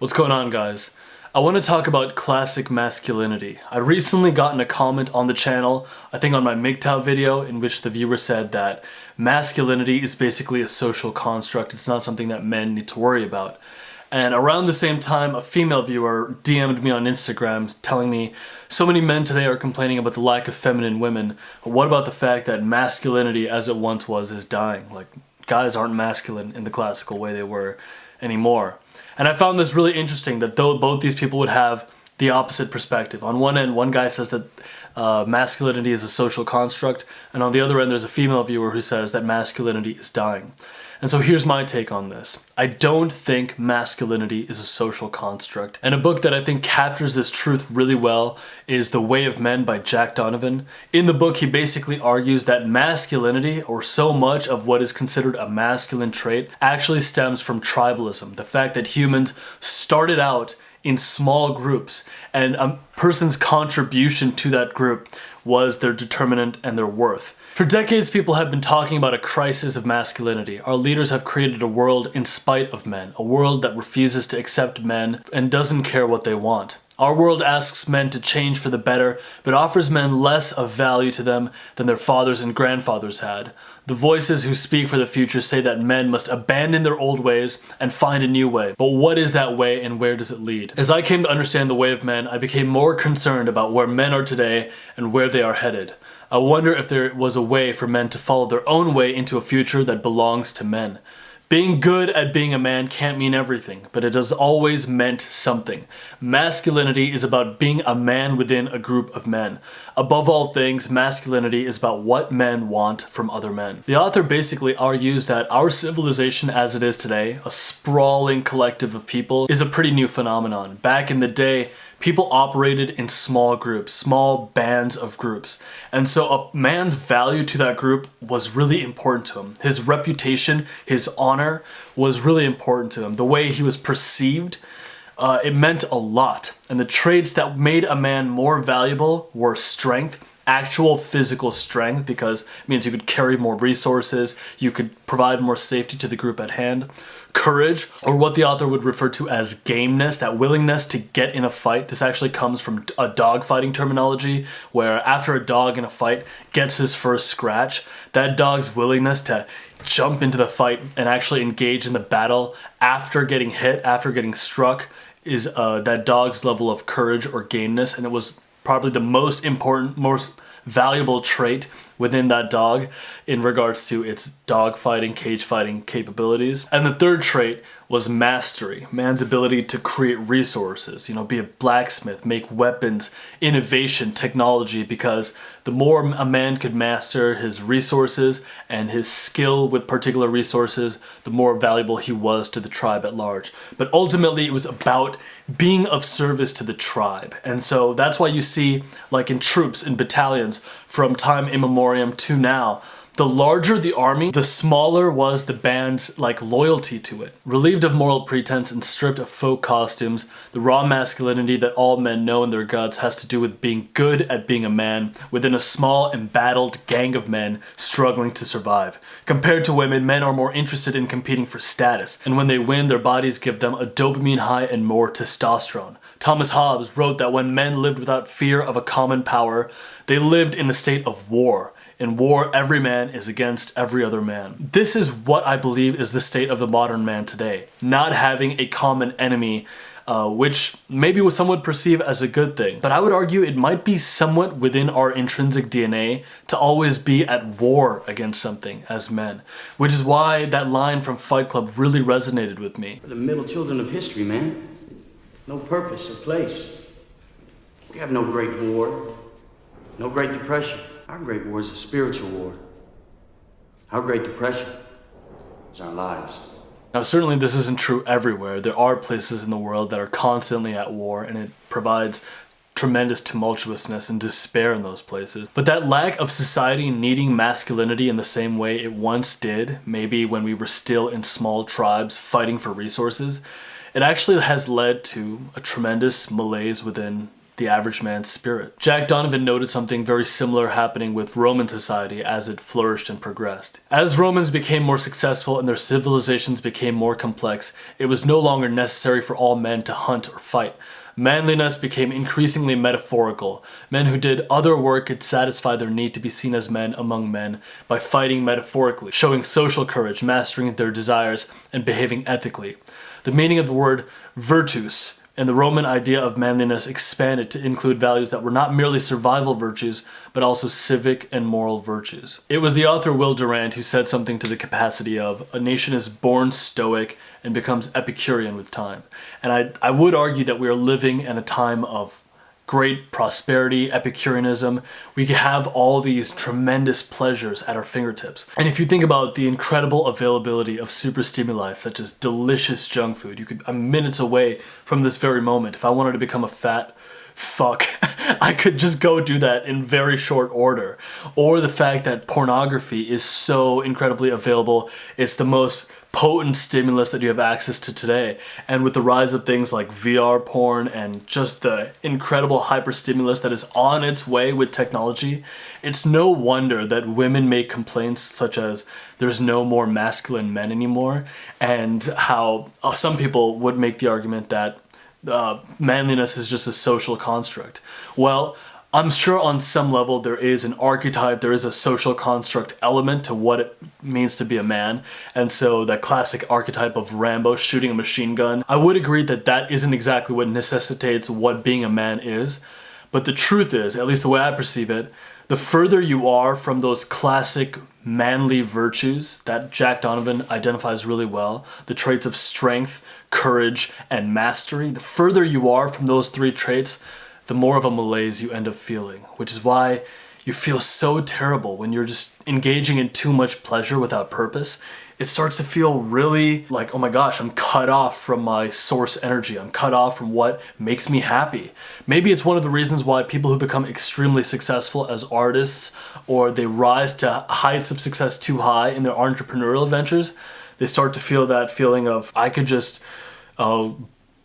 What's going on, guys? I want to talk about classic masculinity. I recently gotten a comment on the channel, I think on my MGTOW video, in which the viewer said that masculinity is basically a social construct. It's not something that men need to worry about. And around the same time, a female viewer DM'd me on Instagram telling me, so many men today are complaining about the lack of feminine women, but what about the fact that masculinity as it once was is dying? Like, guys aren't masculine in the classical way they were anymore. And I found this really interesting that though both these people would have the opposite perspective. On one end, one guy says that masculinity is a social construct, and on the other end there's a female viewer who says that masculinity is dying. And so here's my take on this. I don't think masculinity is a social construct. And a book that I think captures this truth really well is The Way of Men by Jack Donovan. In the book, he basically argues that masculinity, or so much of what is considered a masculine trait, actually stems from tribalism. The fact that humans started out in small groups, and a person's contribution to that group was their determinant and their worth. For decades, people have been talking about a crisis of masculinity. Our leaders have created a world in spite of men, a world that refuses to accept men and doesn't care what they want. Our world asks men to change for the better, but offers men less of value to them than their fathers and grandfathers had. The voices who speak for the future say that men must abandon their old ways and find a new way. But what is that way and where does it lead? As I came to understand the way of men, I became more concerned about where men are today and where they are headed. I wonder if there was a way for men to follow their own way into a future that belongs to men. Being good at being a man can't mean everything, but it has always meant something. Masculinity is about being a man within a group of men. Above all things, masculinity is about what men want from other men. The author basically argues that our civilization as it is today, a sprawling collective of people, is a pretty new phenomenon. Back in the day, people operated in small groups, small bands of groups. And so a man's value to that group was really important to him. His reputation, his honor was really important to him. The way he was perceived, it meant a lot. And the traits that made a man more valuable were strength, actual physical strength, because it means you could carry more resources, you could provide more safety to the group at hand. Courage, or what the author would refer to as gameness, that willingness to get in a fight. This actually comes from a dog fighting terminology, where after a dog in a fight gets his first scratch, that dog's willingness to jump into the fight and actually engage in the battle after getting hit, after getting struck, is that dog's level of courage or gameness, and it was probably the most important, most valuable trait within that dog in regards to its dog fighting, cage fighting capabilities. And the third trait was mastery, man's ability to create resources, be a blacksmith, make weapons, innovation, technology, because the more a man could master his resources and his skill with particular resources, the more valuable he was to the tribe at large. But ultimately it was about being of service to the tribe. And so that's why you see, like in troops, in battalions, from time immemorial to now, the larger the army, the smaller was the band's loyalty to it. Relieved of moral pretense and stripped of folk costumes, the raw masculinity that all men know in their guts has to do with being good at being a man within a small embattled gang of men struggling to survive. Compared to women, men are more interested in competing for status, and when they win, their bodies give them a dopamine high and more testosterone. Thomas Hobbes wrote that when men lived without fear of a common power, they lived in a state of war. In war, every man is against every other man. This is what I believe is the state of the modern man today. Not having a common enemy, which maybe some would perceive as a good thing. But I would argue it might be somewhat within our intrinsic DNA to always be at war against something as men. Which is why that line from Fight Club really resonated with me. We're the middle children of history, man. No purpose or place. We have no great war, no great depression. Our great war is a spiritual war. Our great depression is our lives. Now certainly this isn't true everywhere. There are places in the world that are constantly at war, and it provides tremendous tumultuousness and despair in those places. But that lack of society needing masculinity in the same way it once did, maybe when we were still in small tribes fighting for resources, it actually has led to a tremendous malaise within the average man's spirit. Jack Donovan noted something very similar happening with Roman society as it flourished and progressed. As Romans became more successful and their civilizations became more complex, it was no longer necessary for all men to hunt or fight. Manliness became increasingly metaphorical. Men who did other work could satisfy their need to be seen as men among men by fighting metaphorically, showing social courage, mastering their desires, and behaving ethically. The meaning of the word virtus and the Roman idea of manliness expanded to include values that were not merely survival virtues, but also civic and moral virtues. It was the author Will Durant who said something to the capacity of, a nation is born stoic and becomes Epicurean with time. And I would argue that we are living in a time of great prosperity, Epicureanism. We can have all these tremendous pleasures at our fingertips. And if you think about the incredible availability of super stimuli, such as delicious junk food, I'm minutes away from this very moment. If I wanted to become a fat fuck, I could just go do that in very short order. Or the fact that pornography is so incredibly available, it's the most potent stimulus that you have access to today. And with the rise of things like VR porn and just the incredible hyperstimulus that is on its way with technology, it's no wonder that women make complaints such as there's no more masculine men anymore, and how some people would make the argument that manliness is just a social construct. Well, I'm sure on some level there is an archetype, there is a social construct element to what it means to be a man. And so that classic archetype of Rambo shooting a machine gun, I would agree that that isn't exactly what necessitates what being a man is. But the truth is, at least the way I perceive it, the further you are from those classic manly virtues that Jack Donovan identifies really well, the traits of strength, courage, and mastery, the further you are from those three traits, the more of a malaise you end up feeling, which is why you feel so terrible when you're just engaging in too much pleasure without purpose. It starts to feel really like, oh my gosh, I'm cut off from my source energy. I'm cut off from what makes me happy. Maybe it's one of the reasons why people who become extremely successful as artists, or they rise to heights of success too high in their entrepreneurial ventures, they start to feel that feeling of, I could just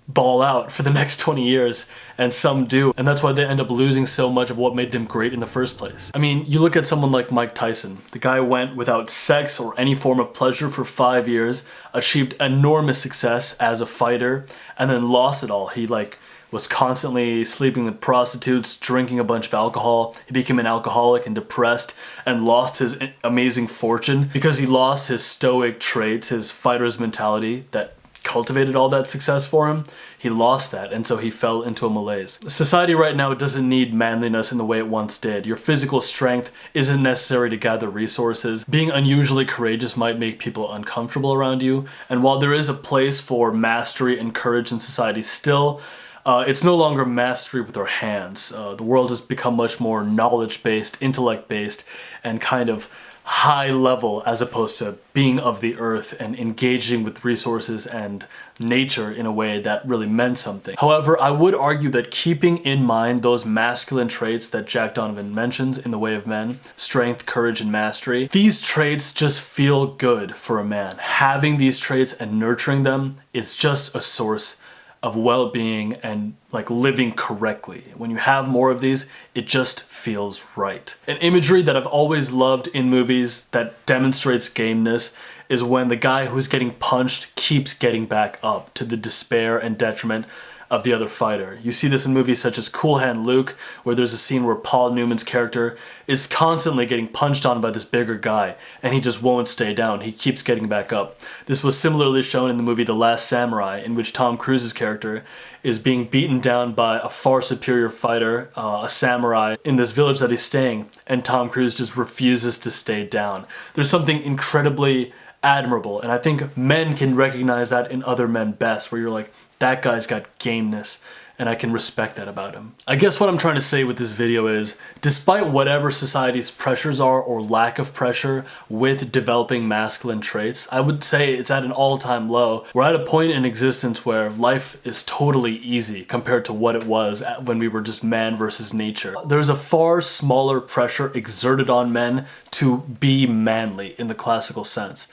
ball out for the next 20 years, and some do, and that's why they end up losing so much of what made them great in the first place. I mean, you look at someone like Mike Tyson. The guy went without sex or any form of pleasure for 5 years, achieved enormous success as a fighter, and then lost it all. He was constantly sleeping with prostitutes, drinking a bunch of alcohol. He became an alcoholic and depressed and lost his amazing fortune because he lost his stoic traits, his fighter's mentality that cultivated all that success for him. He lost that, and so he fell into a malaise. Society right now doesn't need manliness in the way it once did. Your physical strength isn't necessary to gather resources. Being unusually courageous might make people uncomfortable around you, and while there is a place for mastery and courage in society still, it's no longer mastery with our hands. The world has become much more knowledge-based, intellect-based, and kind of high level, as opposed to being of the earth and engaging with resources and nature in a way that really meant something. However, I would argue that keeping in mind those masculine traits that Jack Donovan mentions in the way of men, strength, courage, and mastery, these traits just feel good for a man. Having these traits and nurturing them is just a source of well-being and living correctly. When you have more of these, it just feels right. An imagery that I've always loved in movies that demonstrates gameness is when the guy who's getting punched keeps getting back up to the despair and detriment of the other fighter. You see this in movies such as Cool Hand Luke, where there's a scene where Paul Newman's character is constantly getting punched on by this bigger guy, and he just won't stay down. He keeps getting back up. This was similarly shown in the movie The Last Samurai, in which Tom Cruise's character is being beaten down by a far superior fighter, a samurai, in this village that he's staying, and Tom Cruise just refuses to stay down. There's something incredibly admirable, and I think men can recognize that in other men best, where you're like, that guy's got gameness, and I can respect that about him. I guess what I'm trying to say with this video is, despite whatever society's pressures are or lack of pressure with developing masculine traits, I would say it's at an all-time low. We're at a point in existence where life is totally easy compared to what it was when we were just man versus nature. There's a far smaller pressure exerted on men to be manly in the classical sense.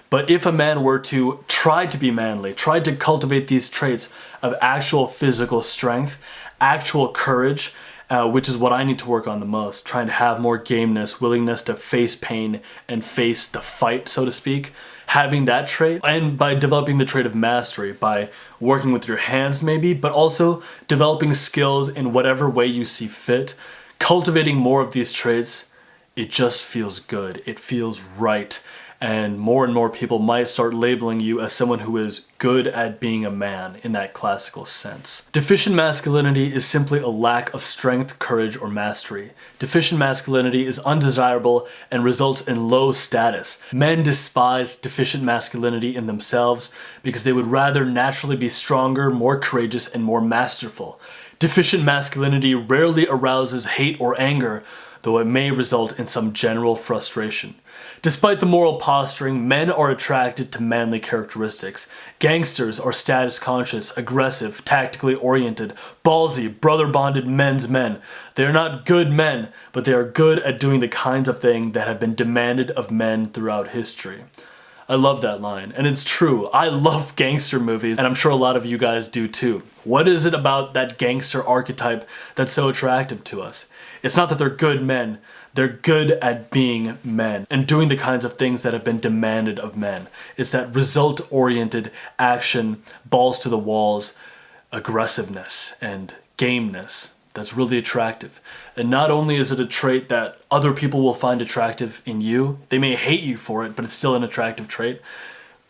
But if a man were to try to be manly, try to cultivate these traits of actual physical strength actual courage, which is what I need to work on the most, trying to have more gameness, willingness to face pain and face the fight, so to speak. Having that trait, and by developing the trait of mastery, by working with your hands maybe, but also developing skills in whatever way you see fit, cultivating more of these traits, it just feels good. It feels right. And more people might start labeling you as someone who is good at being a man in that classical sense. Deficient masculinity is simply a lack of strength, courage, or mastery. Deficient masculinity is undesirable and results in low status. Men despise deficient masculinity in themselves because they would rather naturally be stronger, more courageous, and more masterful. Deficient masculinity rarely arouses hate or anger, though it may result in some general frustration. Despite the moral posturing, men are attracted to manly characteristics. Gangsters are status conscious, aggressive, tactically oriented, ballsy, brother-bonded men's men. They are not good men, but they are good at doing the kinds of things that have been demanded of men throughout history. I love that line, and it's true. I love gangster movies, and I'm sure a lot of you guys do too. What is it about that gangster archetype that's so attractive to us? It's not that they're good men. They're good at being men and doing the kinds of things that have been demanded of men. It's that result-oriented action, balls to the walls, aggressiveness, and gameness that's really attractive. And not only is it a trait that other people will find attractive in you, they may hate you for it, but it's still an attractive trait,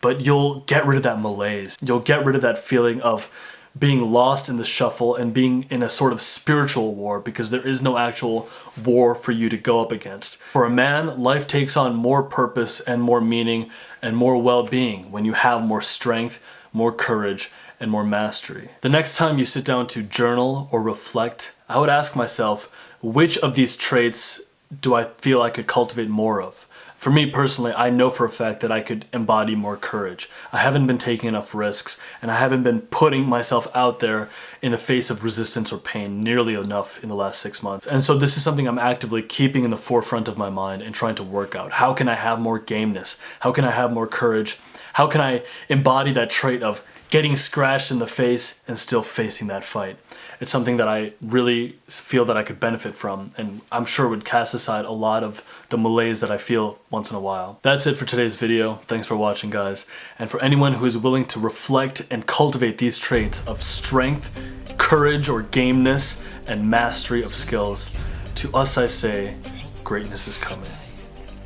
but you'll get rid of that malaise. You'll get rid of that feeling of being lost in the shuffle and being in a sort of spiritual war because there is no actual war for you to go up against. For a man, life takes on more purpose and more meaning and more well-being when you have more strength, more courage, and more mastery. The next time you sit down to journal or reflect, I would ask myself, which of these traits do I feel I could cultivate more of? For me personally, I know for a fact that I could embody more courage. I haven't been taking enough risks, and I haven't been putting myself out there in the face of resistance or pain nearly enough in the last 6 months. And so this is something I'm actively keeping in the forefront of my mind and trying to work out. How can I have more gameness? How can I have more courage? How can I embody that trait of getting scratched in the face and still facing that fight? It's something that I really feel that I could benefit from, and I'm sure would cast aside a lot of the malaise that I feel once in a while. That's it for today's video. Thanks for watching, guys. And for anyone who is willing to reflect and cultivate these traits of strength, courage or gameness, and mastery of skills, to us I say, greatness is coming.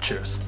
Cheers.